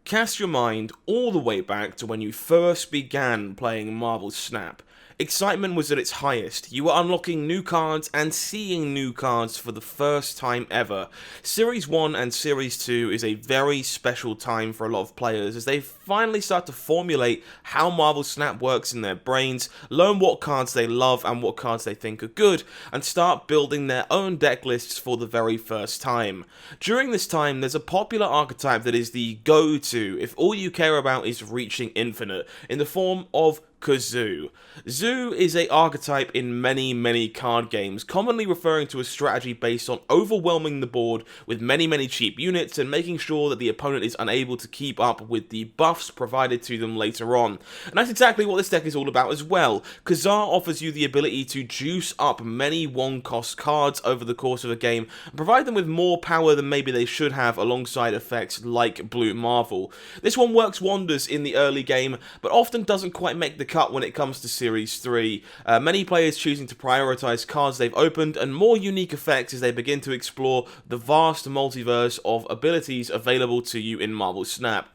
Cast your mind all the way back to when you first began playing Marvel Snap. Excitement was at its highest. You were unlocking new cards and seeing new cards for the first time ever. Series 1 and Series 2 is a very special time for a lot of players as they finally start to formulate how Marvel Snap works in their brains, learn what cards they love and what cards they think are good, and start building their own deck lists for the very first time. During this time, there's a popular archetype that is the go-to if all you care about is reaching Infinite, in the form of Kazoo. Zoo is a archetype in many card games, commonly referring to a strategy based on overwhelming the board with many cheap units and making sure that the opponent is unable to keep up with the buffs provided to them later on. And that's exactly what this deck is all about as well. Kazoo offers you the ability to juice up many one-cost cards over the course of a game and provide them with more power than maybe they should have alongside effects like Blue Marvel. This one works wonders in the early game, but often doesn't quite make the cut when it comes to Series 3. Many players choosing to prioritize cards they've opened and more unique effects as they begin to explore the vast multiverse of abilities available to you in Marvel Snap.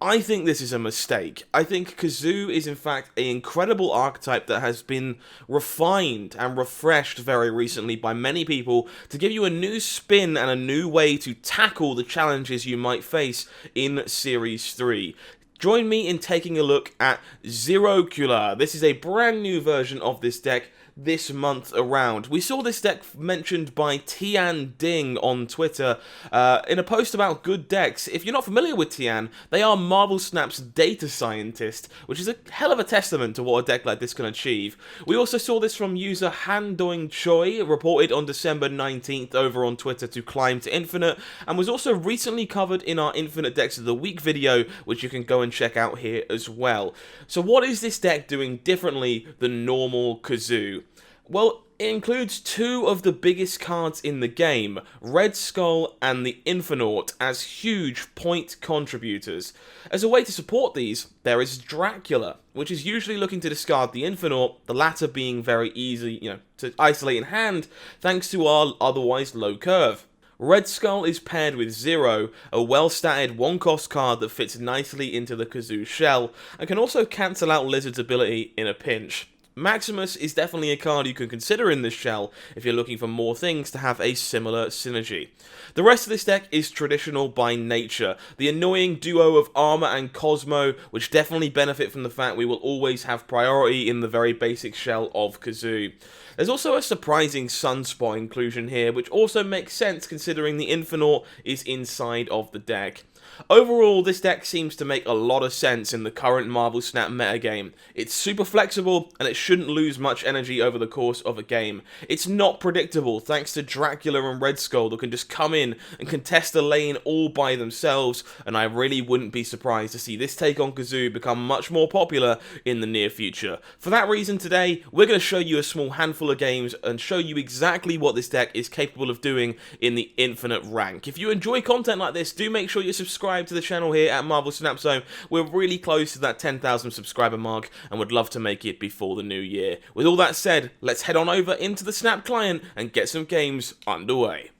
I think this is a mistake. I think Kazoo is in fact an incredible archetype that has been refined and refreshed very recently by many people to give you a new spin and a new way to tackle the challenges you might face in Series 3. Join me in taking a look at Zerocular. This is a brand new version of this deck this month around. We saw this deck mentioned by Tian Ding on Twitter in a post about good decks. If you're not familiar with Tian, they are Marvel Snap's data scientist, which is a hell of a testament to what a deck like this can achieve. We also saw this from user Han Doing Choi, reported on December 19th over on Twitter to Climb to Infinite, and was also recently covered in our Infinite Decks of the Week video, which you can go and check out here as well. So what is this deck doing differently than normal Kazoo? Well, it includes two of the biggest cards in the game, Red Skull and the Infinaut, as huge point contributors. As a way to support these, there is Dracula, which is usually looking to discard the Infinaut, the latter being very easy, to isolate in hand, thanks to our otherwise low curve. Red Skull is paired with Zero, a well-statted one-cost card that fits nicely into the Kazoo shell, and can also cancel out Lizard's ability in a pinch. Maximus is definitely a card you can consider in this shell if you're looking for more things to have a similar synergy. The rest of this deck is traditional by nature, the annoying duo of Armor and Cosmo, which definitely benefit from the fact we will always have priority in the very basic shell of Kazoo. There's also a surprising Sunspot inclusion here, which also makes sense considering the Infinaut is inside of the deck. Overall, this deck seems to make a lot of sense in the current Marvel Snap metagame. It's super flexible, and it shouldn't lose much energy over the course of a game. It's not predictable, thanks to Dracula and Red Skull that can just come in and contest a lane all by themselves, and I really wouldn't be surprised to see this take on Kazoo become much more popular in the near future. For that reason today, we're going to show you a small handful of games and show you exactly what this deck is capable of doing in the Infinite rank. If you enjoy content like this, do make sure you subscribe to the channel here at Marvel Snap Zone. We're really close to that 10,000 subscriber mark and would love to make it before the new year. With all that said, let's head on over into the Snap client and get some games underway.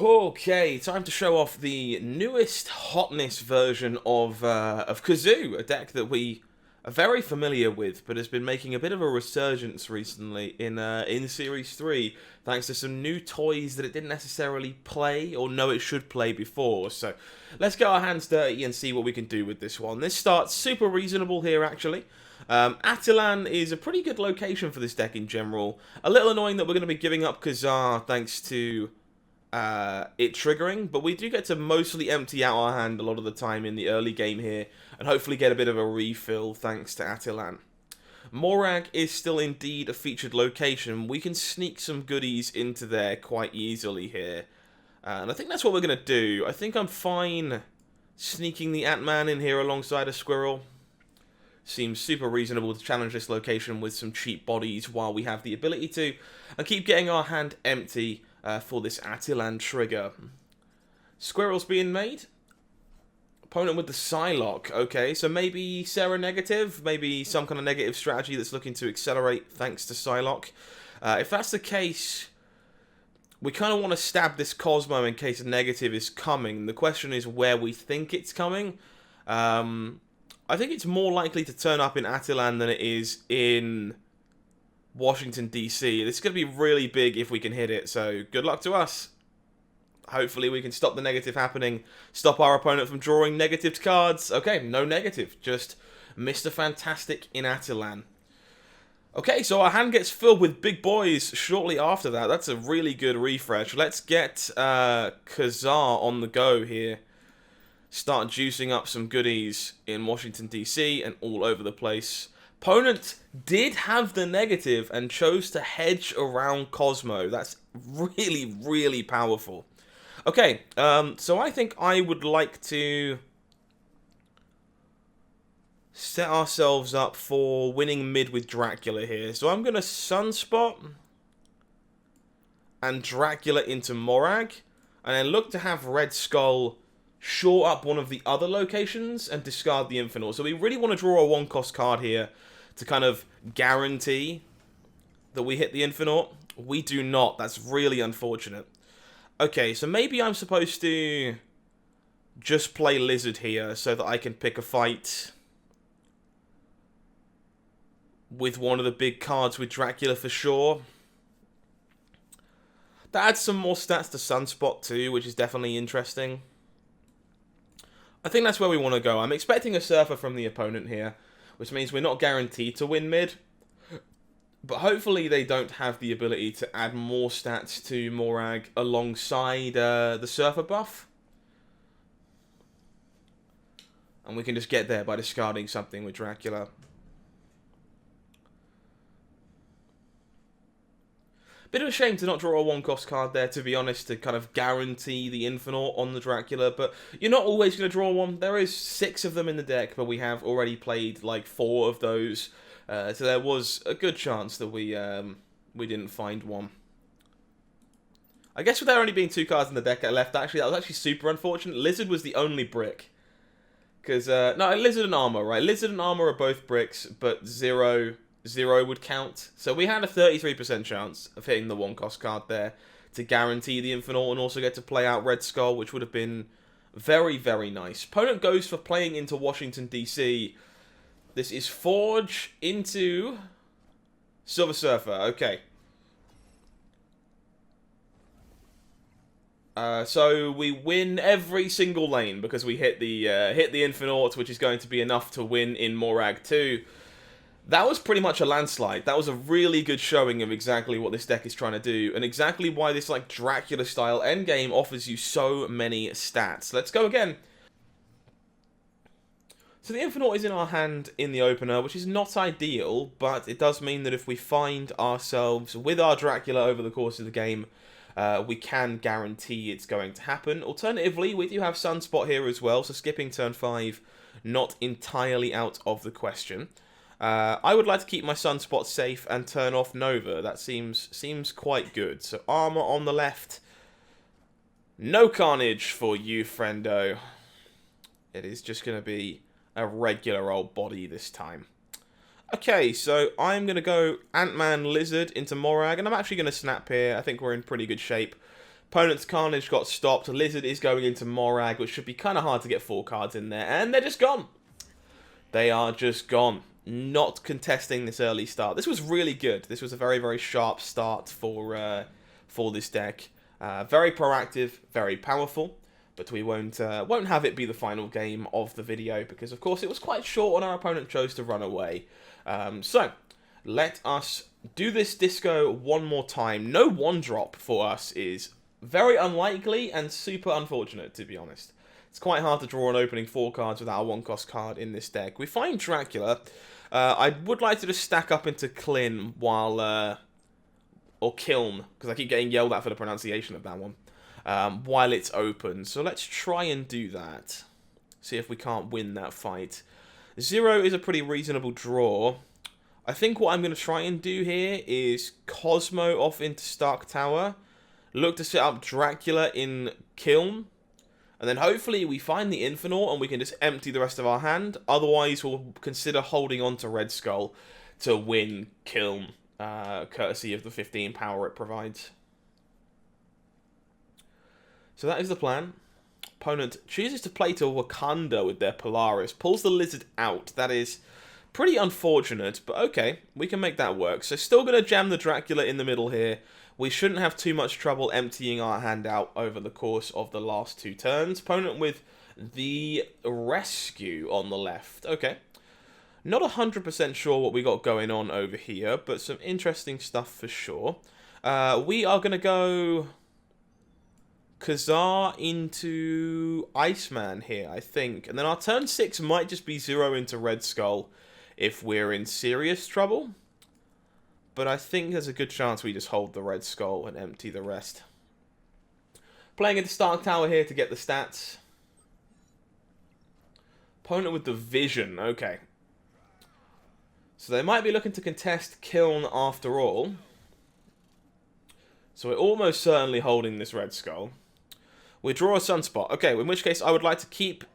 Okay, time to show off the newest hotness version of Kazoo, a deck that we are very familiar with, but has been making a bit of a resurgence recently in Series 3, thanks to some new toys that it didn't necessarily play or know it should play before. So let's get our hands dirty and see what we can do with this one. This starts super reasonable here, actually. Attilan is a pretty good location for this deck in general. A little annoying that we're going to be giving up Kazoo thanks to it triggering, but we do get to mostly empty out our hand a lot of the time in the early game here, and hopefully get a bit of a refill thanks to Attilan. Morag is still indeed a featured location. We can sneak some goodies into there quite easily here, and I think that's what we're going to do. I think I'm fine sneaking the Ant-Man in here alongside a Squirrel. Seems super reasonable to challenge this location with some cheap bodies while we have the ability to, and keep getting our hand empty for this Attilan trigger. Squirrels being made. Opponent with the Psylocke. Okay, so maybe Sarah negative, maybe some kind of negative strategy that's looking to accelerate thanks to Psylocke. If that's the case, We kind of want to stab this Cosmo in case a negative is coming. The question is where we think it's coming. I think it's more likely to turn up in Attilan than it is in Washington, D.C. This is going to be really big if we can hit it, so good luck to us. Hopefully we can stop the negative happening, stop our opponent from drawing negative cards. Okay, no negative, just Mr. Fantastic in Attilan. Okay, so our hand gets filled with big boys shortly after that. That's a really good refresh. Let's get Kazoo on the go here. Start juicing up some goodies in Washington, D.C. and all over the place. Opponent did have the negative and chose to hedge around Cosmo. That's really, really powerful. Okay, so I think I would like to set ourselves up for winning mid with Dracula here. So I'm going to Sunspot and Dracula into Morag, and then look to have Red Skull shore up one of the other locations and discard the Infinaut. So we really want to draw a one-cost card here to kind of guarantee that we hit the Infinaut. We do not. That's really unfortunate. Okay, so maybe I'm supposed to just play Lizard here so that I can pick a fight with one of the big cards with Dracula for sure. That adds some more stats to Sunspot too, which is definitely interesting. I think that's where we want to go. I'm expecting a Surfer from the opponent here, which means we're not guaranteed to win mid. But hopefully they don't have the ability to add more stats to Morag alongside the Surfer buff. And we can just get there by discarding something with Dracula. Bit of a shame to not draw a one-cost card there, to be honest, to kind of guarantee the Infinaut on the Dracula, but you're not always going to draw one. There is 6 of them in the deck, but we have already played like 4 of those, so there was a good chance that we didn't find one. I guess with there only being 2 cards in the deck left, actually, that was actually super unfortunate. Lizard was the only brick. Because, no, Lizard and Armor, right? Lizard and Armor are both bricks, but 0 would count. So we had a 33% chance of hitting the one-cost card there to guarantee the Infinaut and also get to play out Red Skull, which would have been very, very nice. Opponent goes for playing into Washington, D.C. This is Forge into Silver Surfer. Okay. So we win every single lane because we hit the Infinaut, which is going to be enough to win in Morag 2. That was pretty much a landslide. That was a really good showing of exactly what this deck is trying to do, and exactly why this like Dracula-style endgame offers you so many stats. Let's go again. So the Infinaut is in our hand in the opener, which is not ideal, but it does mean that if we find ourselves with our Dracula over the course of the game, we can guarantee it's going to happen. Alternatively, we do have Sunspot here as well, so skipping turn 5, not entirely out of the question. I would like to keep my Sunspot safe and turn off Nova. That seems quite good. So Armor on the left. No Carnage for you, friendo. It is just going to be a regular old body this time. Okay, so I'm going to go Ant-Man Lizard into Morag, and I'm actually going to snap here. I think we're in pretty good shape. Opponent's Carnage got stopped. Lizard is going into Morag, which should be kind of hard to get 4 cards in there, and they're just gone. They are just gone. Not contesting this early start. This was really good. This was a very, very sharp start for this deck. Very proactive, very powerful, but we won't have it be the final game of the video because, of course, it was quite short and our opponent chose to run away. So, let us do this disco one more time. No one-drop for us is very unlikely and super unfortunate, to be honest. It's quite hard to draw an opening 4 cards without a one-cost card in this deck. We find Dracula. I would like to just stack up into Klin while... or Kiln, because I keep getting yelled at for the pronunciation of that one. While it's open. So let's try and do that. See if we can't win that fight. 0 is a pretty reasonable draw. I think what I'm going to try and do here is Cosmo off into Stark Tower. Look to set up Dracula in Kiln. And then hopefully we find the Infinaut and we can just empty the rest of our hand. Otherwise, we'll consider holding on to Red Skull to win Kiln, courtesy of the 15 power it provides. So that is the plan. Opponent chooses to play to Wakanda with their Polaris. Pulls the Lizard out. That is pretty unfortunate, but okay. We can make that work. So still going to jam the Dracula in the middle here. We shouldn't have too much trouble emptying our hand out over the course of the last 2 turns. Opponent with the Rescue on the left. Okay. Not 100% sure what we got going on over here, but some interesting stuff for sure. We are going to go Kazoo into Iceman here, I think. And then our turn 6 might just be 0 into Red Skull if we're in serious trouble. But I think there's a good chance we just hold the Red Skull and empty the rest. Playing into Stark Tower here to get the stats. Opponent with the Vision, okay. So they might be looking to contest Kiln after all. So we're almost certainly holding this Red Skull. We draw a Sunspot. Okay, in which case I would like to keep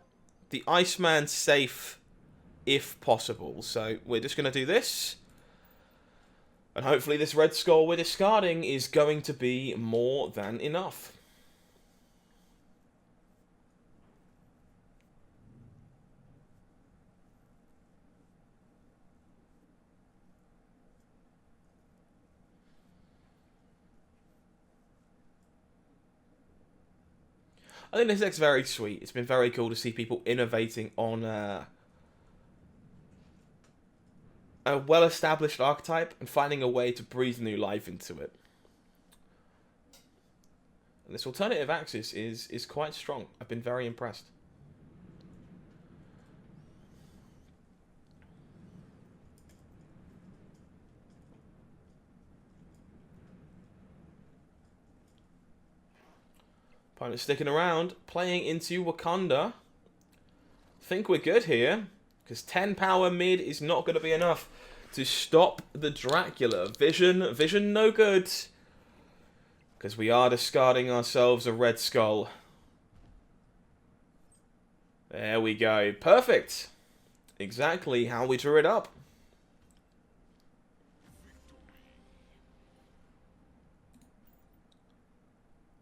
the Iceman safe if possible. So we're just going to do this. And hopefully this Red Skull we're discarding is going to be more than enough. I think this deck's very sweet. It's been very cool to see people innovating on a well-established archetype and finding a way to breathe new life into it. And this alternative axis is quite strong. I've been very impressed. Opponent sticking around, playing into Wakanda. Think we're good here, because 10 power mid is not going to be enough to stop the Dracula. Vision no good, because we are discarding ourselves a Red Skull. There we go. Perfect. Exactly how we drew it up.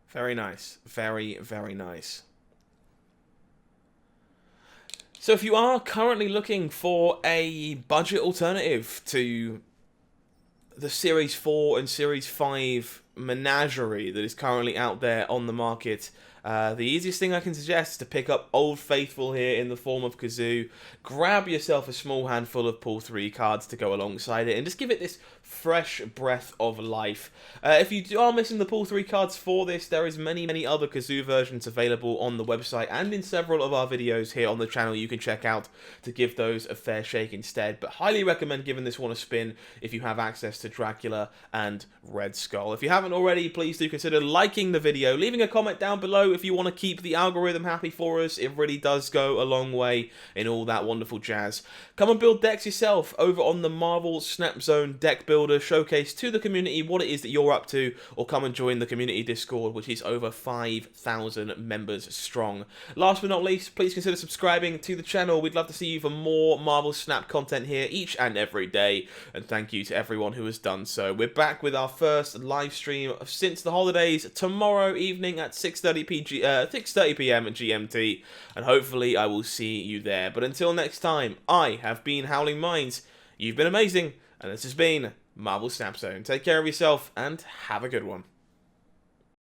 Very nice. Very, very nice. So if you are currently looking for a budget alternative to the Series 4 and Series 5 menagerie that is currently out there on the market, the easiest thing I can suggest is to pick up Old Faithful here in the form of Kazoo. Grab yourself a small handful of pull 3 cards to go alongside it and just give it this fresh breath of life. If you are missing the pull 3 cards for this, there is many other Kazoo versions available on the website and in several of our videos here on the channel you can check out to give those a fair shake instead. But highly recommend giving this one a spin if you have access to Dracula and Red Skull. If you haven't already, please do consider liking the video, leaving a comment down below if you want to keep the algorithm happy for us. It really does go a long way in all that wonderful jazz. Come and build decks yourself over on the Marvel Snap Zone Deck Builder, showcase to the community what it is that you're up to, or come and join the community Discord, which is over 5,000 members strong. Last but not least, please consider subscribing to the channel. We'd love to see you for more Marvel Snap content here each and every day, and thank you to everyone who has done so. We're back with our first live stream since the holidays tomorrow evening at 6:30 p.m. GMT, and hopefully I will see you there. But until next time, I have been HowlingMines. You've been amazing, and this has been Marvel Snap Zone. Take care of yourself, and have a good one.